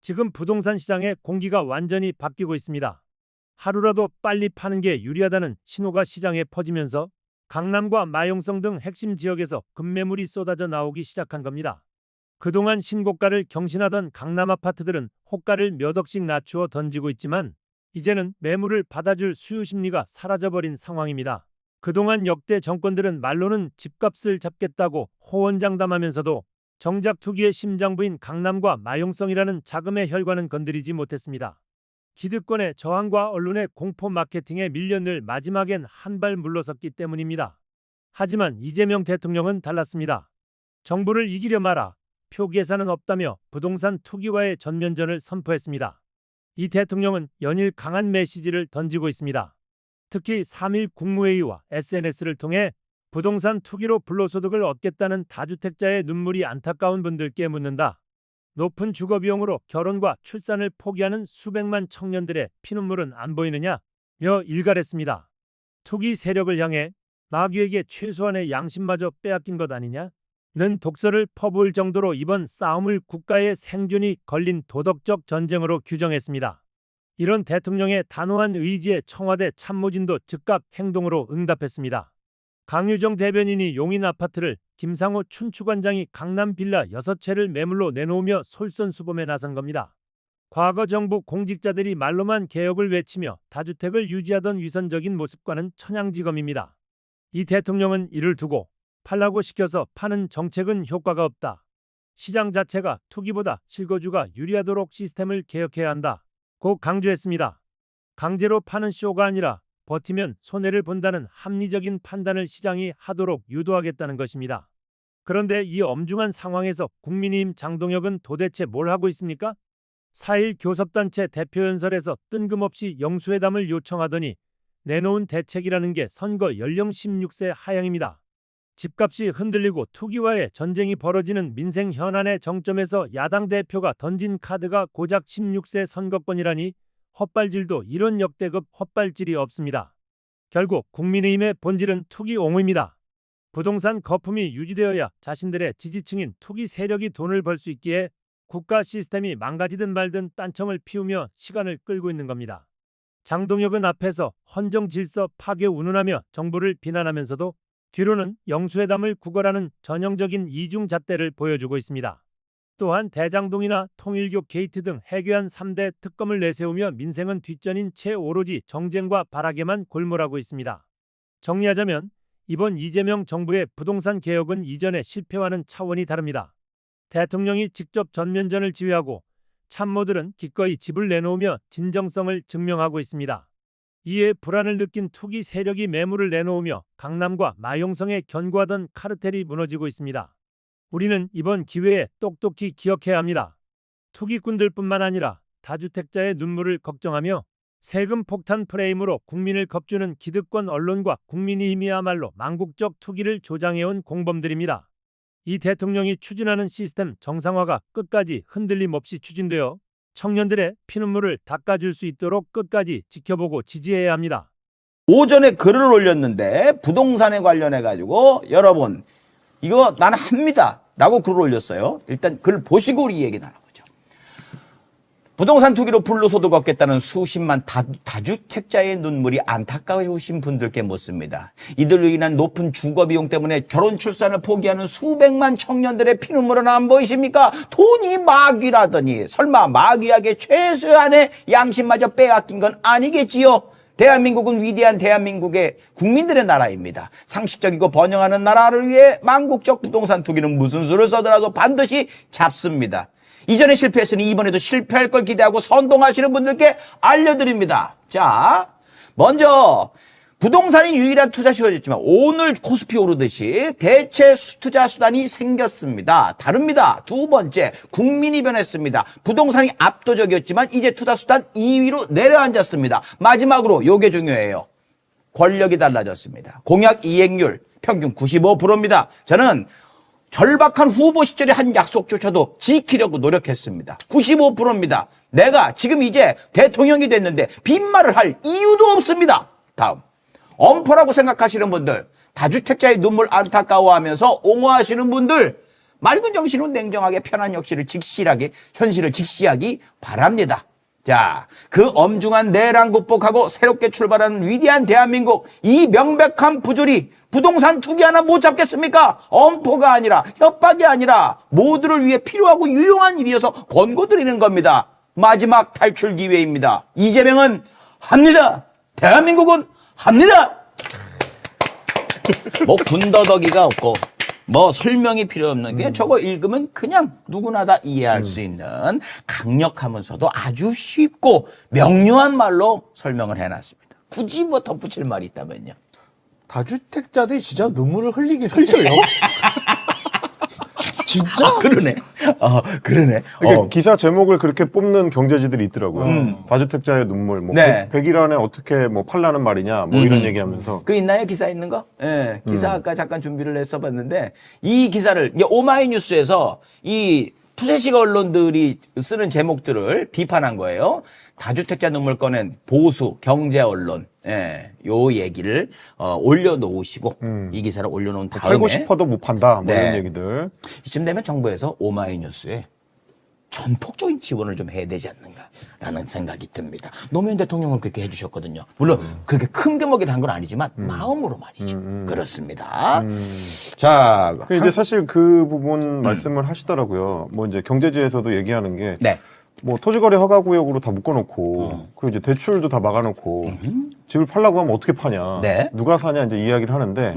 지금 부동산 시장의 공기가 완전히 바뀌고 있습니다. 하루라도 빨리 파는 게 유리하다는 신호가 시장에 퍼지면서 강남과 마용성 등 핵심 지역에서 급매물이 쏟아져 나오기 시작한 겁니다. 그동안 신고가를 경신하던 강남 아파트들은 호가를 몇 억씩 낮추어 던지고 있지만 이제는 매물을 받아줄 수요 심리가 사라져버린 상황입니다. 그동안 역대 정권들은 말로는 집값을 잡겠다고 호언장담하면서도 정작 투기의 심장부인 강남과 마용성이라는 자금의 혈관은 건드리지 못했습니다. 기득권의 저항과 언론의 공포 마케팅에 밀려 늘 마지막엔 한 발 물러섰기 때문입니다. 하지만 이재명 대통령은 달랐습니다. 정부를 이기려 마라, 표 계산은 없다며 부동산 투기와의 전면전을 선포했습니다. 이 대통령은 연일 강한 메시지를 던지고 있습니다. 특히 3.1 국무회의와 SNS를 통해 부동산 투기로 불로소득을 얻겠다는 다주택자의 눈물이 안타까운 분들께 묻는다. 높은 주거비용으로 결혼과 출산을 포기하는 수백만 청년들의 피눈물은 안 보이느냐? 며 일갈했습니다. 투기 세력을 향해 마귀에게 최소한의 양심마저 빼앗긴 것 아니냐? 는 독설을 퍼부을 정도로 이번 싸움을 국가의 생존이 걸린 도덕적 전쟁으로 규정했습니다. 이런 대통령의 단호한 의지에 청와대 참모진도 즉각 행동으로 응답했습니다. 강유정 대변인이 용인 아파트를, 김상호 춘추관장이 강남 빌라 6채를 매물로 내놓으며 솔선수범에 나선 겁니다. 과거 정부 공직자들이 말로만 개혁을 외치며 다주택을 유지하던 위선적인 모습과는 천양지검입니다. 이 대통령은 이를 두고 팔라고 시켜서 파는 정책은 효과가 없다. 시장 자체가 투기보다 실거주가 유리하도록 시스템을 개혁해야 한다. 고 강조했습니다. 강제로 파는 쇼가 아니라 버티면 손해를 본다는 합리적인 판단을 시장이 하도록 유도하겠다는 것입니다. 그런데 이 엄중한 상황에서 국민의힘 장동혁은 도대체 뭘 하고 있습니까? 4.1 교섭단체 대표연설에서 뜬금없이 영수회담을 요청하더니 내놓은 대책이라는 게 선거 연령 16세 하향입니다. 집값이 흔들리고 투기와의 전쟁이 벌어지는 민생 현안의 정점에서 야당 대표가 던진 카드가 고작 16세 선거권이라니 헛발질도 이런 역대급 헛발질이 없습니다. 결국 국민의힘의 본질은 투기 옹호입니다. 부동산 거품이 유지되어야 자신들의 지지층인 투기 세력이 돈을 벌 수 있기에 국가 시스템이 망가지든 말든 딴청을 피우며 시간을 끌고 있는 겁니다. 장동혁은 앞에서 헌정 질서 파괴 운운하며 정부를 비난하면서도 뒤로는 영수회담을 구걸하는 전형적인 이중잣대를 보여주고 있습니다. 또한 대장동이나 통일교 게이트 등 해괴한 3대 특검을 내세우며 민생은 뒷전인 채 오로지 정쟁과 발악에만 골몰하고 있습니다. 정리하자면 이번 이재명 정부의 부동산 개혁은 이전의 실패와는 차원이 다릅니다. 대통령이 직접 전면전을 지휘하고 참모들은 기꺼이 집을 내놓으며 진정성을 증명하고 있습니다. 이에 불안을 느낀 투기 세력이 매물을 내놓으며 강남과 마용성에 견고하던 카르텔이 무너지고 있습니다. 우리는 이번 기회에 똑똑히 기억해야 합니다. 투기꾼들뿐만 아니라 다주택자의 눈물을 걱정하며 세금 폭탄 프레임으로 국민을 겁주는 기득권 언론과 국민의힘이야말로 망국적 투기를 조장해온 공범들입니다. 이 대통령이 추진하는 시스템 정상화가 끝까지 흔들림 없이 추진되어 청년들의 피눈물을 닦아줄 수 있도록 끝까지 지켜보고 지지해야 합니다. 오전에 글을 올렸는데 부동산에 관련해 가지고 여러분 이거 나는 합니다 라고 글을 올렸어요. 일단 글 보시고 우리 얘기 나눠보죠. 부동산 투기로 불로소득 얻겠다는 수십만 다주택자의 눈물이 안타까우신 분들께 묻습니다. 이들로 인한 높은 주거비용 때문에 결혼 출산을 포기하는 수백만 청년들의 피눈물은 안 보이십니까? 돈이 마귀라더니 설마 마귀에게 최소한의 양심마저 빼앗긴 건 아니겠지요? 대한민국은 위대한 대한민국의 국민들의 나라입니다. 상식적이고 번영하는 나라를 위해 망국적 부동산 투기는 무슨 수를 써더라도 반드시 잡습니다. 이전에 실패했으니 이번에도 실패할 걸 기대하고 선동하시는 분들께 알려드립니다. 자, 먼저 부동산이 유일한 투자 수단이었지만 오늘 코스피 오르듯이 대체 투자 수단이 생겼습니다. 다릅니다. 두 번째, 국민이 변했습니다. 부동산이 압도적이었지만 이제 투자 수단 2위로 내려앉았습니다. 마지막으로 요게 중요해요. 권력이 달라졌습니다. 공약 이행률 평균 95%입니다. 저는 절박한 후보 시절에 한 약속조차도 지키려고 노력했습니다. 95%입니다. 내가 지금 이제 대통령이 됐는데 빈말을 할 이유도 없습니다. 다음. 엄포라고 생각하시는 분들, 다주택자의 눈물 안타까워하면서 옹호하시는 분들 맑은 정신으로 냉정하게 편한 현실을 직시하기 바랍니다. 자, 그 엄중한 내란 극복하고 새롭게 출발하는 위대한 대한민국, 이 명백한 부조리, 부동산 투기 하나 못 잡겠습니까? 엄포가 아니라, 협박이 아니라 모두를 위해 필요하고 유용한 일이어서 권고드리는 겁니다. 마지막 탈출 기회입니다. 이재명은 합니다. 대한민국은 합니다. 뭐 군더더기가 없고 뭐 설명이 필요 없는 게 저거 읽으면 그냥 누구나 다 이해할 수 있는 강력하면서도 아주 쉽고 명료한 말로 설명을 해놨습니다. 굳이 뭐 덧붙일 말이 있다면요. 다주택자들이 진짜 눈물을 흘리긴 흘려요. 진짜? 아, 그러네. 그러네. 이게 기사 제목을 그렇게 뽑는 경제지들이 있더라고요. 다주택자의 눈물, 뭐 네. 100일 안에 어떻게 뭐 팔라는 말이냐, 뭐 이런 얘기하면서. 그 있나요? 기사 있는 거? 예. 기사 아까 잠깐 준비를 해서 봤는데 이 기사를 이제 오마이뉴스에서 이 푸세식 언론들이 쓰는 제목들을 비판한 거예요. 다주택자 눈물 꺼낸 보수 경제 언론. 예. 요 얘기를 올려놓으시고 이 기사를 올려놓은 다음에 팔고 싶어도 못 판다, 뭐 네. 이런 얘기들. 이쯤 되면 정부에서 오마이뉴스에 전폭적인 지원을 좀 해야 되지 않는가라는 생각이 듭니다. 노무현 대통령은 그렇게 해주셨거든요. 물론 그렇게 큰 규모긴 한 건 아니지만 마음으로 말이죠. 그렇습니다. 자, 이제 사실 그 부분 말씀을 하시더라고요. 뭐 이제 경제지에서도 얘기하는 게. 네. 뭐 토지거래 허가구역으로 다 묶어놓고 그리고 이제 대출도 다 막아놓고 집을 팔라고 하면 어떻게 파냐, 네. 누가 사냐 이제 이야기를 하는데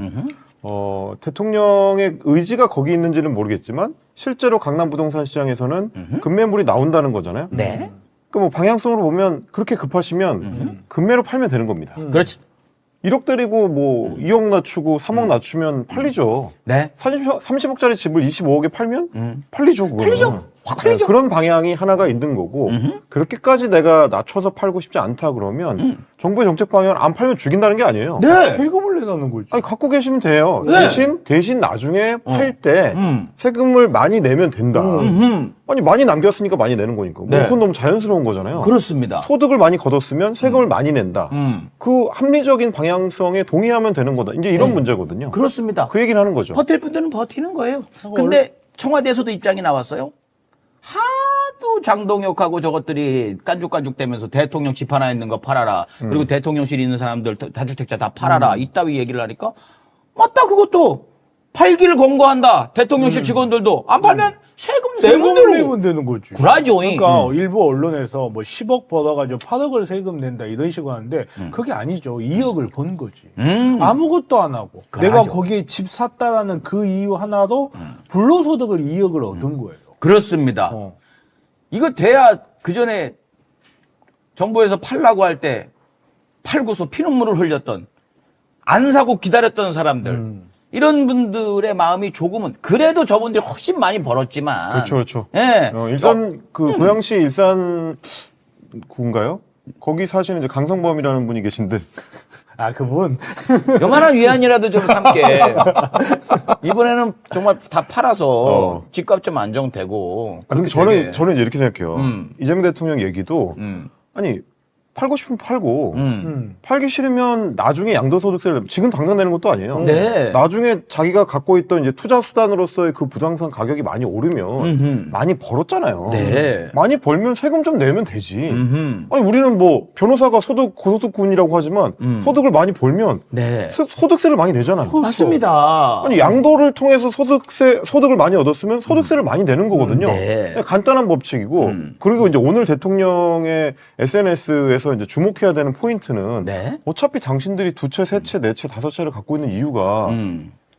대통령의 의지가 거기 있는지는 모르겠지만 실제로 강남 부동산 시장에서는 급매물이 나온다는 거잖아요. 네. 그러니까 뭐 방향성으로 보면 그렇게 급하시면 급매로 팔면 되는 겁니다. 그렇지. 1억 때리고 뭐 2억 낮추고 3억 낮추면 팔리죠. 네. 30억짜리 집을 25억에 팔면 팔리죠. 그거는. 팔리죠. 확 팔리죠. 그런 방향이 하나가 있는 거고 그렇게까지 내가 낮춰서 팔고 싶지 않다 그러면 정부의 정책 방향을 안 팔면 죽인다는 게 아니에요. 네. 세금을 내놓는 거지. 아니 갖고 계시면 돼요. 네. 대신 나중에 팔 때 세금을 많이 내면 된다. 아니 많이 남겼으니까 많이 내는 거니까. 뭐 네. 그건 너무 자연스러운 거잖아요. 그렇습니다. 소득을 많이 거뒀으면 세금을 많이 낸다. 그 합리적인 방향성에 동의하면 되는 거다. 이제 이런 문제거든요. 그렇습니다. 그 얘기를 하는 거죠. 버틸 분들은 버티는 거예요. 근데 청와대에서도 입장이 나왔어요. 하도 장동혁하고 저것들이 깐죽깐죽대면서 대통령 집 하나 있는 거 팔아라. 그리고 대통령실 있는 사람들 다주택자 다 팔아라. 이따위 얘기를 하니까 맞다 그것도 팔기를 권고한다. 대통령실 직원들도 안 팔면 세금 내면 세금을 되고. 내면 되는 거지. 그라죠잉. 그러니까 일부 언론에서 뭐 10억 벌어가지고 8억을 세금 낸다 이런 식으로 하는데 그게 아니죠. 2억을 번 거지. 아무것도 안 하고 그러죠. 내가 거기에 집 샀다라는 그 이유 하나로 불로소득을 2억을 얻은 거예요. 그렇습니다. 이거 돼야 그 전에 정부에서 팔라고 할 때 팔고서 피눈물을 흘렸던 안 사고 기다렸던 사람들 이런 분들의 마음이 조금은 그래도 저분들이 훨씬 많이 벌었지만 그렇죠, 그렇죠. 예. 일산 그 고양시 일산구인가요? 거기 사시는 이제 강성범이라는 분이 계신데 아 그분 요만한 위안이라도 좀 삼게 이번에는 정말 다 팔아서 집값 좀 안정되고. 근데 그렇게 되게. 저는 이제 이렇게 생각해요. 이재명 대통령 얘기도 아니 팔고 싶으면 팔고 팔기 싫으면 나중에 양도소득세를 지금 당장 내는 것도 아니에요. 네. 나중에 자기가 갖고 있던 이제 투자 수단으로서의 그 부동산 가격이 많이 오르면 많이 벌었잖아요. 네. 많이 벌면 세금 좀 내면 되지. 아니 우리는 뭐 변호사가 고소득군이라고 하지만 소득을 많이 벌면 네. 소득세를 많이 내잖아요. 맞습니다. 아니 양도를 통해서 소득을 많이 얻었으면 소득세를 많이 내는 거거든요. 네. 그냥 간단한 법칙이고 그리고 이제 오늘 대통령의 SNS에서 이제 주목해야 되는 포인트는 네. 어차피 당신들이 2채, 3채, 4채, 5채를 갖고 있는 이유가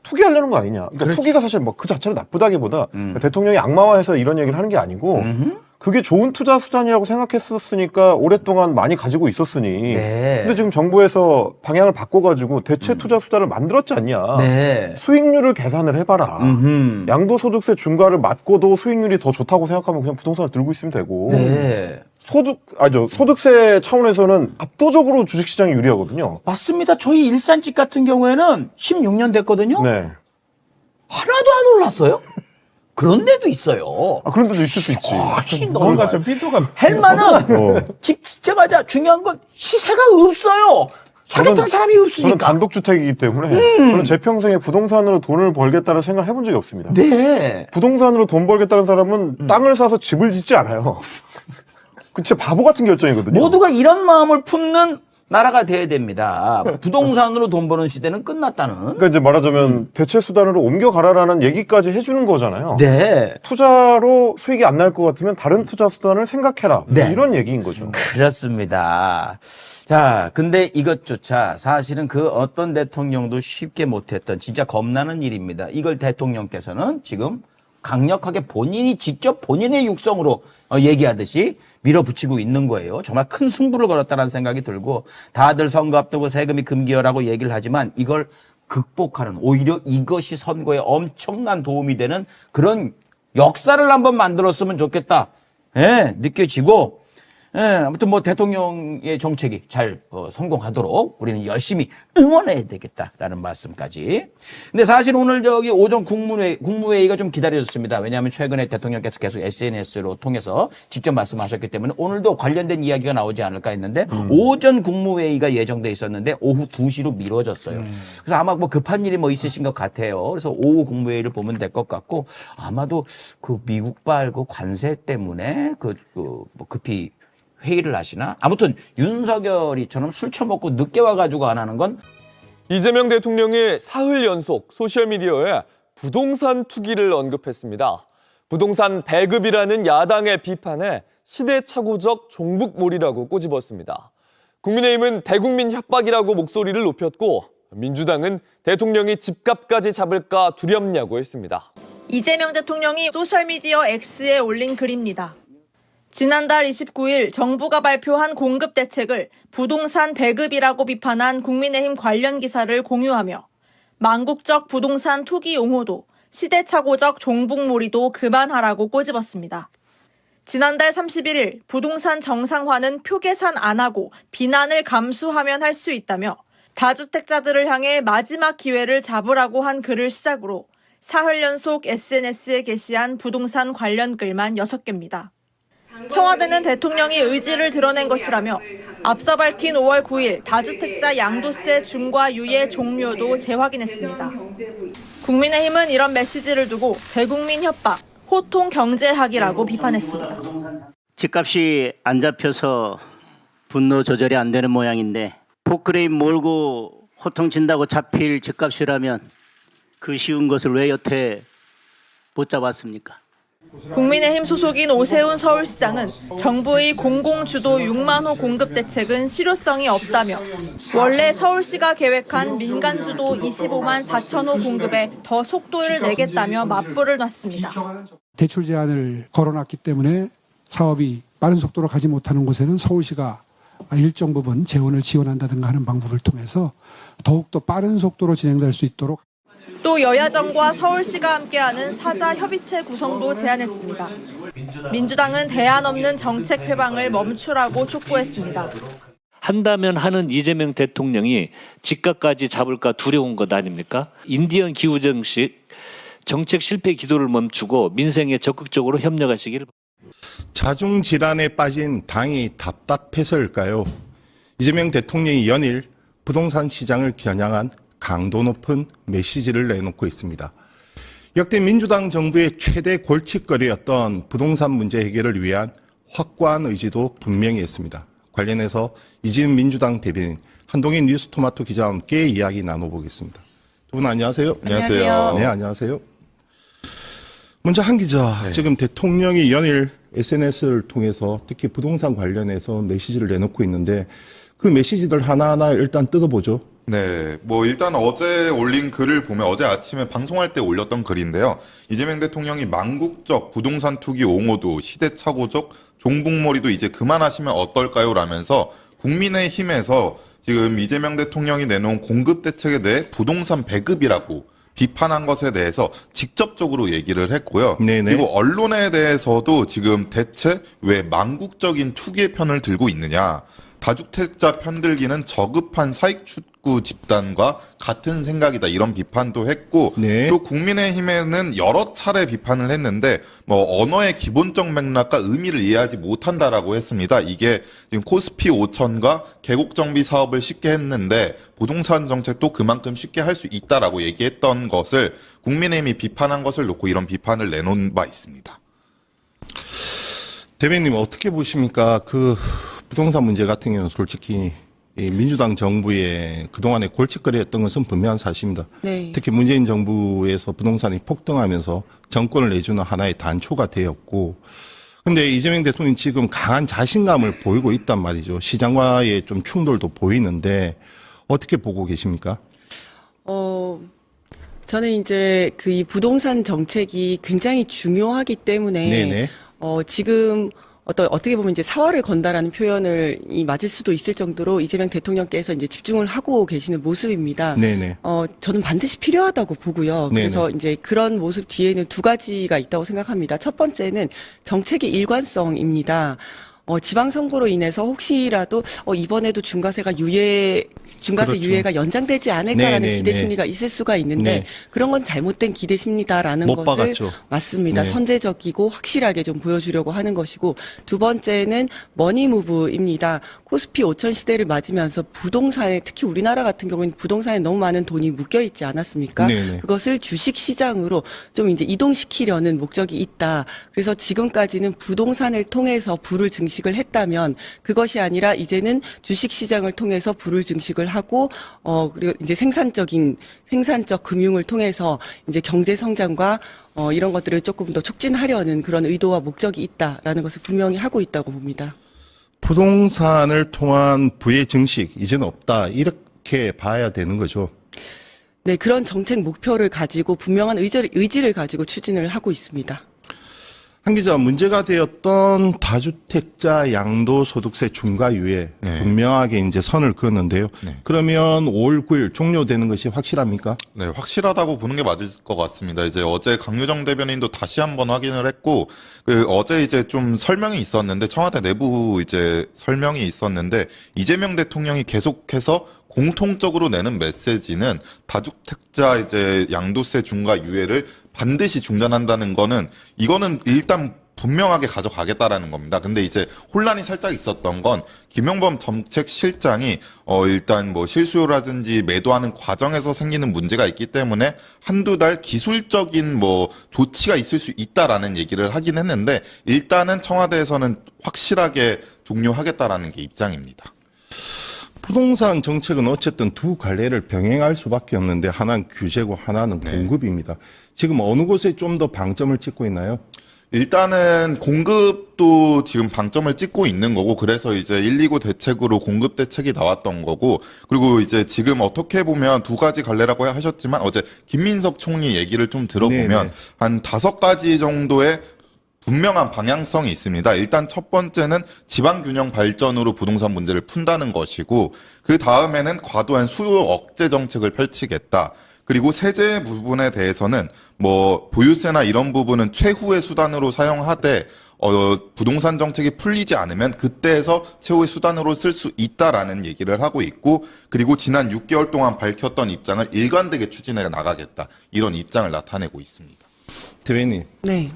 투기하려는 거 아니냐. 그러니까 투기가 사실 뭐 그 자체로 나쁘다기보다 대통령이 악마화해서 이런 얘기를 하는 게 아니고 그게 좋은 투자 수단이라고 생각했었으니까 오랫동안 많이 가지고 있었으니. 네. 근데 지금 정부에서 방향을 바꿔가지고 대체 투자 수단을 만들었지 않냐. 네. 수익률을 계산을 해봐라. 양도소득세 중과를 맞고도 수익률이 더 좋다고 생각하면 그냥 부동산을 들고 있으면 되고. 네. 소득세 차원에서는 압도적으로 주식시장이 유리하거든요. 맞습니다. 저희 일산집 같은 경우에는 16년 됐거든요. 네. 하나도 안 올랐어요. 그런 데도 있어요. 그런 데도 있을 수 있지. 훨씬 더 뭔가 올라요. 좀 삐뚤가. 헬마는 집 짓자마자 중요한 건 시세가 없어요. 사겠다는 사람이 저는 없으니까. 단독주택이기 때문에 저는 제 평생에 부동산으로 돈을 벌겠다는 생각을 해본 적이 없습니다. 네. 부동산으로 돈 벌겠다는 사람은 땅을 사서 집을 짓지 않아요. 그 진짜 바보 같은 결정이거든요. 모두가 이런 마음을 품는 나라가 돼야 됩니다. 부동산으로 돈 버는 시대는 끝났다는. 그러니까 이제 말하자면 대체 수단으로 옮겨가라라는 얘기까지 해주는 거잖아요. 네. 투자로 수익이 안 날 것 같으면 다른 투자 수단을 생각해라. 네. 이런 얘기인 거죠. 그렇습니다. 자, 근데 이것조차 사실은 그 어떤 대통령도 쉽게 못했던 진짜 겁나는 일입니다. 이걸 대통령께서는 지금 강력하게 본인이 직접 본인의 육성으로 얘기하듯이 밀어붙이고 있는 거예요. 정말 큰 승부를 걸었다는 생각이 들고 다들 선거 앞두고 세금이 금기어라고 얘기를 하지만 이걸 극복하는 오히려 이것이 선거에 엄청난 도움이 되는 그런 역사를 한번 만들었으면 좋겠다. 예, 느껴지고 예, 아무튼 뭐 대통령의 정책이 잘 성공하도록 우리는 열심히 응원해야 되겠다라는 말씀까지. 근데 사실 오늘 저기 오전 국무회의가 좀 기다려졌습니다. 왜냐하면 최근에 대통령께서 계속 SNS로 통해서 직접 말씀하셨기 때문에 오늘도 관련된 이야기가 나오지 않을까 했는데 오전 국무회의가 예정돼 있었는데 오후 2시로 미뤄졌어요. 그래서 아마 뭐 급한 일이 뭐 있으신 것 같아요. 그래서 오후 국무회의를 보면 될 것 같고 아마도 그 미국발 그 관세 때문에 뭐 급히 회의를 하시나? 아무튼 윤석열이처럼 술 처먹고 늦게 와가지고 안 하는 건 이재명 대통령이 사흘 연속 소셜미디어에 부동산 투기를 언급했습니다. 부동산 배급이라는 야당의 비판에 시대착오적 종북몰이라고 꼬집었습니다. 국민의힘은 대국민 협박이라고 목소리를 높였고 민주당은 대통령이 집값까지 잡을까 두렵냐고 했습니다. 이재명 대통령이 소셜미디어 X에 올린 글입니다. 지난달 29일 정부가 발표한 공급 대책을 부동산 배급이라고 비판한 국민의힘 관련 기사를 공유하며 망국적 부동산 투기 옹호도 시대착오적 종북몰이도 그만하라고 꼬집었습니다. 지난달 31일 부동산 정상화는 표계산 안 하고 비난을 감수하면 할 수 있다며 다주택자들을 향해 마지막 기회를 잡으라고 한 글을 시작으로 사흘 연속 SNS에 게시한 부동산 관련 글만 6개입니다. 청와대는 대통령이 의지를 드러낸 것이라며 앞서 밝힌 5월 9일 다주택자 양도세 중과 유예 종료도 재확인했습니다. 국민의힘은 이런 메시지를 두고 대국민 협박, 호통 경제학이라고 비판했습니다. 집값이 안 잡혀서 분노 조절이 안 되는 모양인데 포크레인 몰고 호통친다고 잡힐 집값이라면 그 쉬운 것을 왜 여태 못 잡았습니까? 국민의힘 소속인 오세훈 서울시장은 정부의 공공주도 6만 호 공급 대책은 실효성이 없다며 원래 서울시가 계획한 민간주도 25만 4천 호 공급에 더 속도를 내겠다며 맞불을 놨습니다. 대출 제한을 걸어놨기 때문에 사업이 빠른 속도로 가지 못하는 곳에는 서울시가 일정 부분 재원을 지원한다든가 하는 방법을 통해서 더욱더 빠른 속도로 진행될 수 있도록 또 여야정과 서울시가 함께하는 사자 협의체 구성도 제안했습니다. 민주당은 대안 없는 정책 회방을 멈추라고 촉구했습니다. 한다면 하는 이재명 대통령이 집값까지 잡을까 두려운 것 아닙니까? 인디언 기후정식 정책 실패 기도를 멈추고 민생에 적극적으로 협력하시기를. 자중질환에 빠진 당이 답답해서일까요? 이재명 대통령이 연일 부동산 시장을 겨냥한 강도 높은 메시지를 내놓고 있습니다. 역대 민주당 정부의 최대 골칫거리였던 부동산 문제 해결을 위한 확고한 의지도 분명히 했습니다. 관련해서 이지은 민주당 대변인 한동인 뉴스토마토 기자와 함께 이야기 나눠보겠습니다. 두 분 안녕하세요. 안녕하세요. 네, 안녕하세요. 먼저 한 기자, 지금 대통령이 연일 SNS를 통해서 특히 부동산 관련해서 메시지를 내놓고 있는데 그 메시지들 하나하나 일단 뜯어보죠. 네, 뭐 일단 어제 올린 글을 보면 어제 아침에 방송할 때 올렸던 글인데요. 이재명 대통령이 망국적 부동산 투기 옹호도 시대착오적 종북몰이도 이제 그만하시면 어떨까요? 라면서 국민의힘에서 지금 이재명 대통령이 내놓은 공급 대책에 대해 부동산 배급이라고 비판한 것에 대해서 직접적으로 얘기를 했고요. 네네. 그리고 언론에 대해서도 지금 대체 왜 망국적인 투기의 편을 들고 있느냐. 다주택자 편들기는 저급한 사익 극우 집단과 같은 생각이다 이런 비판도 했고 네. 또 국민의힘에는 여러 차례 비판을 했는데 뭐 언어의 기본적 맥락과 의미를 이해하지 못한다라고 했습니다. 이게 지금 코스피 5천과 계곡 정비 사업을 쉽게 했는데 부동산 정책도 그만큼 쉽게 할 수 있다라고 얘기했던 것을 국민의힘이 비판한 것을 놓고 이런 비판을 내놓은 바 있습니다. 대변인님 어떻게 보십니까? 그 부동산 문제 같은 경우는 솔직히 이 민주당 정부의 그동안에 골칫거리였던 것은 분명한 사실입니다. 네. 특히 문재인 정부에서 부동산이 폭등하면서 정권을 내주는 하나의 단초가 되었고, 근데 이재명 대통령이 지금 강한 자신감을 보이고 있단 말이죠. 시장과의 좀 충돌도 보이는데 어떻게 보고 계십니까? 저는 이제 그 이 부동산 정책이 굉장히 중요하기 때문에 네네. 지금 어떻게 보면 이제 사활을 건다라는 표현을 맞을 수도 있을 정도로 이재명 대통령께서 이제 집중을 하고 계시는 모습입니다. 네네. 저는 반드시 필요하다고 보고요. 네네. 그래서 이제 그런 모습 뒤에는 두 가지가 있다고 생각합니다. 첫 번째는 정책의 일관성입니다. 지방선거로 인해서 혹시라도 이번에도 중과세 그렇죠. 유예가 연장되지 않을까라는 네네네. 기대 심리가 있을 수가 있는데 네. 그런 건 잘못된 기대 심리다라는 못 것을 박았죠. 맞습니다. 네. 선제적이고 확실하게 좀 보여주려고 하는 것이고 두 번째는 머니무브입니다. 코스피 5천 시대를 맞으면서 부동산에 특히 우리나라 같은 경우에는 부동산에 너무 많은 돈이 묶여 있지 않았습니까? 네네. 그것을 주식 시장으로 좀 이제 이동시키려는 목적이 있다. 그래서 지금까지는 부동산을 통해서 부를 증식을 했다면 그것이 아니라 이제는 주식 시장을 통해서 부를 증식을 하고 그리고 이제 생산적 금융을 통해서 이제 경제 성장과 이런 것들을 조금 더 촉진하려는 그런 의도와 목적이 있다라는 것을 분명히 하고 있다고 봅니다. 부동산을 통한 부의 증식 이제는 없다 이렇게 봐야 되는 거죠. 네, 그런 정책 목표를 가지고 분명한 의지를 가지고 추진을 하고 있습니다. 한 기자, 문제가 되었던 다주택자 양도소득세 중과유예 네. 분명하게 이제 선을 그었는데요. 네. 그러면 5월 9일 종료되는 것이 확실합니까? 네, 확실하다고 보는 게 맞을 것 같습니다. 이제 어제 강유정 대변인도 다시 한번 확인을 했고, 어제 이제 좀 설명이 있었는데, 청와대 내부 이제 설명이 있었는데, 이재명 대통령이 계속해서 공통적으로 내는 메시지는 다주택자 이제 양도세 중과 유예를 반드시 중단한다는 거는 이거는 일단 분명하게 가져가겠다라는 겁니다. 근데 이제 혼란이 살짝 있었던 건 김용범 정책실장이 일단 뭐 실수요라든지 매도하는 과정에서 생기는 문제가 있기 때문에 한두 달 기술적인 뭐 조치가 있을 수 있다라는 얘기를 하긴 했는데 일단은 청와대에서는 확실하게 종료하겠다라는 게 입장입니다. 부동산 정책은 어쨌든 두 갈래를 병행할 수밖에 없는데 하나는 규제고 하나는 공급입니다. 지금 어느 곳에 좀 더 방점을 찍고 있나요? 일단은 공급도 지금 방점을 찍고 있는 거고 그래서 이제 129 대책으로 공급 대책이 나왔던 거고 그리고 이제 지금 어떻게 보면 두 가지 갈래라고 하셨지만 어제 김민석 총리 얘기를 좀 들어보면 네네. 한 5가지 정도의 분명한 방향성이 있습니다. 일단 첫 번째는 지방균형 발전으로 부동산 문제를 푼다는 것이고 그 다음에는 과도한 수요 억제 정책을 펼치겠다. 그리고 세제 부분에 대해서는 뭐 보유세나 이런 부분은 최후의 수단으로 사용하되 부동산 정책이 풀리지 않으면 그때에서 최후의 수단으로 쓸 수 있다라는 얘기를 하고 있고 그리고 지난 6개월 동안 밝혔던 입장을 일관되게 추진해 나가겠다. 이런 입장을 나타내고 있습니다. 대변인. 네.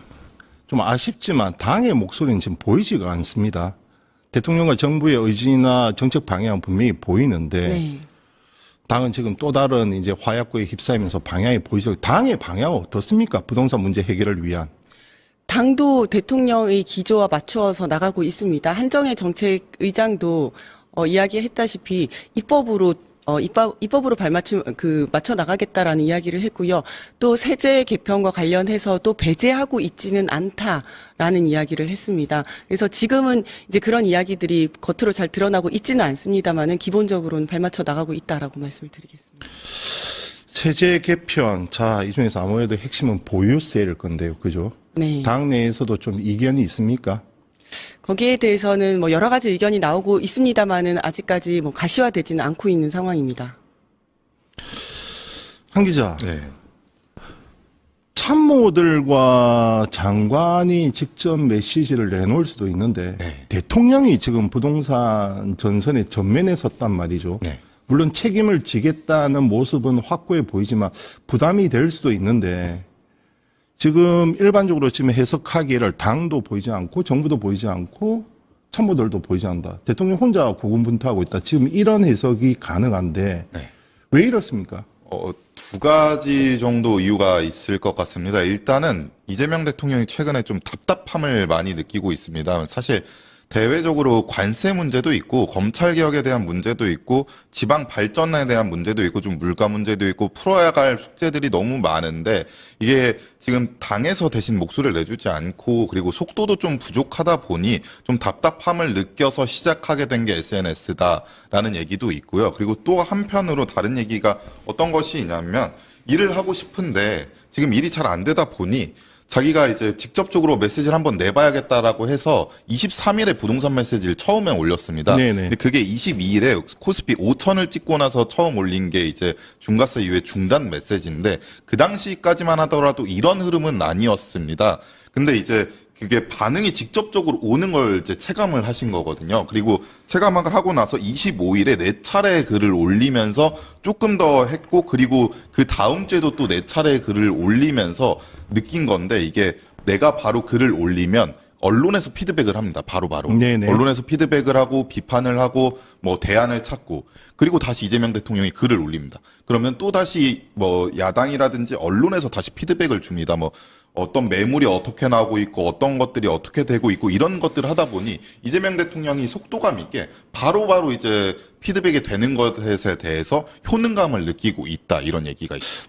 좀 아쉽지만 당의 목소리는 지금 보이지가 않습니다. 대통령과 정부의 의지나 정책 방향은 분명히 보이는데 네. 당은 지금 또 다른 이제 화약고에 휩싸이면서 방향이 보이죠. 당의 방향은 어떻습니까? 부동산 문제 해결을 위한. 당도 대통령의 기조와 맞추어서 나가고 있습니다. 한정혜 정책의장도 이야기했다시피 입법으로 맞춰 나가겠다라는 이야기를 했고요. 또 세제 개편과 관련해서도 배제하고 있지는 않다라는 이야기를 했습니다. 그래서 지금은 이제 그런 이야기들이 겉으로 잘 드러나고 있지는 않습니다만은 기본적으로는 발맞춰 나가고 있다라고 말씀을 드리겠습니다. 세제 개편. 자, 이 중에서 아무래도 핵심은 보유세일 건데요. 그죠? 네. 당 내에서도 좀 이견이 있습니까? 거기에 대해서는 뭐 여러 가지 의견이 나오고 있습니다만은 아직까지 뭐 가시화되지는 않고 있는 상황입니다. 한 기자. 네. 참모들과 장관이 직접 메시지를 내놓을 수도 있는데 네. 대통령이 지금 부동산 전선의 전면에 섰단 말이죠. 네. 물론 책임을 지겠다는 모습은 확고해 보이지만 부담이 될 수도 있는데 지금 일반적으로 지금 해석하기를 당도 보이지 않고 정부도 보이지 않고 참모들도 보이지 않는다. 대통령 혼자 고군분투하고 있다. 지금 이런 해석이 가능한데 네. 왜 이렇습니까? 두 가지 정도 이유가 있을 것 같습니다. 일단은 이재명 대통령이 최근에 좀 답답함을 많이 느끼고 있습니다. 사실 대외적으로 관세 문제도 있고 검찰 개혁에 대한 문제도 있고 지방 발전에 대한 문제도 있고 좀 물가 문제도 있고 풀어야 할 숙제들이 너무 많은데 이게 지금 당에서 대신 목소리를 내주지 않고 그리고 속도도 좀 부족하다 보니 좀 답답함을 느껴서 시작하게 된 게 SNS다라는 얘기도 있고요. 그리고 또 한편으로 다른 얘기가 어떤 것이 있냐면 일을 하고 싶은데 지금 일이 잘 안 되다 보니 자기가 이제 직접적으로 메시지를 한번 내봐야겠다라고 해서 23일에 부동산 메시지를 처음에 올렸습니다. 네네. 근데 그게 22일에 코스피 5천을 찍고 나서 처음 올린 게 이제 중과세 이후에 중단 메시지인데 그 당시까지만 하더라도 이런 흐름은 아니었습니다. 근데 이제 그게 반응이 직접적으로 오는 걸 이제 체감을 하신 거거든요. 그리고 체감을 하고 나서 25일에 4차례 글을 올리면서 조금 더 했고 그리고 그 다음 주에도 또 4차례 글을 올리면서 느낀 건데 이게 내가 바로 글을 올리면 언론에서 피드백을 합니다. 바로바로. 네네. 언론에서 피드백을 하고 비판을 하고 뭐 대안을 찾고 그리고 다시 이재명 대통령이 글을 올립니다. 그러면 또 다시 뭐 야당이라든지 언론에서 다시 피드백을 줍니다. 뭐 어떤 매물이 어떻게 나오고 있고 어떤 것들이 어떻게 되고 있고 이런 것들을 하다 보니 이재명 대통령이 속도감 있게 바로바로 이제 피드백이 되는 것에 대해서 효능감을 느끼고 있다 이런 얘기가 있습니다.